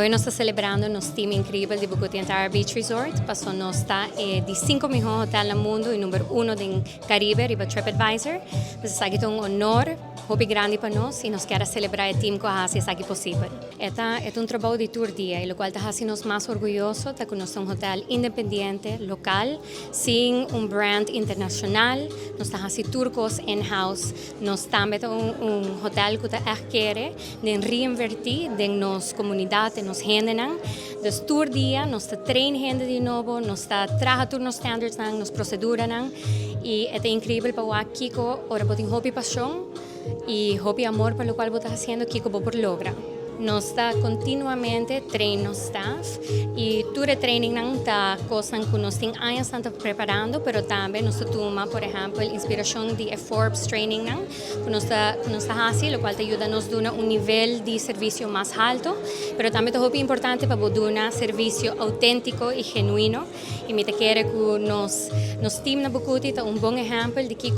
nós estamos celebrando nosso time incrível de Bucutiantara Beach Resort. Passou nós está de 5 melhores hotéis no mundo e número 1 do Caribe, riba TripAdvisor. Mas é um honor, hobby grande para nós e nós queremos celebrar o time com a raça aqui possível. É um trabalho de tour dia, e o qual está fazendo nos mais orgulhosos de que nós somos um hotel independente, local, sem brand internacional. Nós estamos fazendo turcos in-house. Nós também um hotel que quer reinvertir em nossa comunidade, nos gente. Dus tour dia, nós treinamos gente de novo, nós trabajando nos standards, nos proceduras. E é incrível para o Kiko, ora tem hobby paixão e hobby amor para o qual você está fazendo, Kiko por logra. Nós está continuamente treinando staff e todo o training está coisa que nós temos anos preparando, mas também nós tomamos, por exemplo, inspiração de Forbes training que nós está fazendo, o qual te ajuda a nos dar nível de serviço mais alto, mas também é muito importante para dar serviço autêntico e genuíno. E me quero que nosso time na Bucuti é bom exemplo de que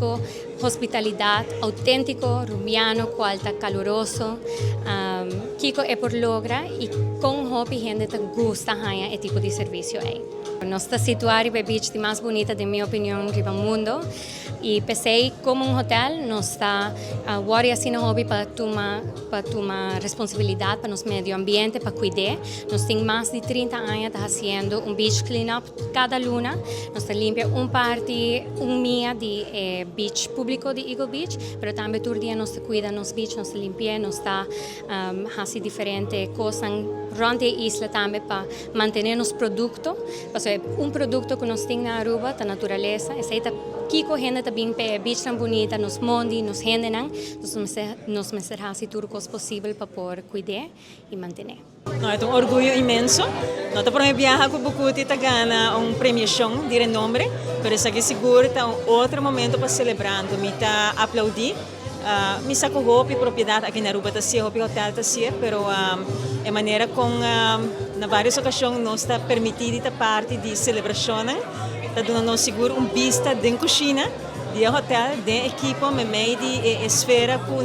hospitalidade autêntico, rubiano, qual está caloroso, Kiko é por logra e com hobby gente que gosta de tipo de serviço aí. Nós estamos situados no beach mais bonita, de minha opinião, do mundo. E pensei como hotel, nós está worry assim no hobby para tomar responsabilidade para nosso meio ambiente, para cuidar. Nós temos mais de 30 anos fazendo beach cleanup cada luna. Nós limpamos parte minha de beach público de Eagle Beach, mas também todo dia nós cuidamos nos beach, nós limpamos, nós está fazendo diferentes coisas durante a isla também para manter os produtos. Porque produto que nós temos na Aruba, da natureza, Kiko gente também para beach tão bonita, nos mondi, nos gente nos fazer tudo o possível para poder cuidar e manter. É um orgulho imenso. Nós estamos viajando com Bucuti para ganhar uma premiação de renome, mas isso aqui seguro é outro momento para celebrar. Me está aplaudir. Me saco roupa e propriedade aqui na Aruba, roupa hotel, mas é maneira como na várias ocasiões nós está permitido a parte de celebração. Está dando seguro vista da cozinha, do hotel, da equipe, meio de esfera que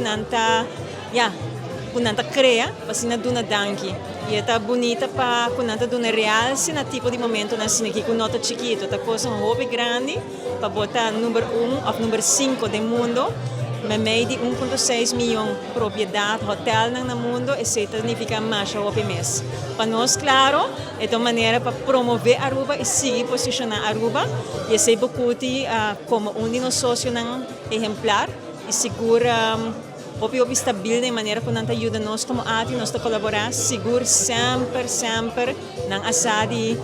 nanta cria, para se não duna danke. E está bonita para que nanta duna realce na tipo de momento na cena que com nota chiquito, está coisa hobby grande para botar número 1 ou número 5 do mundo. Meio de 1,6 milhão de propriedade hotel no mundo, isso significa mais hobby mês. Para nós, claro, é uma maneira para promover Aruba e seguir posicionar Aruba. E esse Bucuti como de nossos sócios exemplar e segura hobby estável de maneira que nos ajuda nós como arte, nós colaborar, seguro sempre na assadi.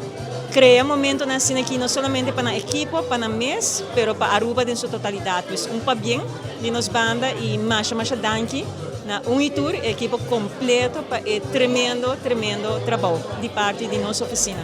Cria momento na cena aqui não somente para a equipe, para a mês, mas para Aruba em sua totalidade. Para bem de nossa banda e mais danke na Unitur, equipe completa para tremendo trabalho de parte de nossa oficina.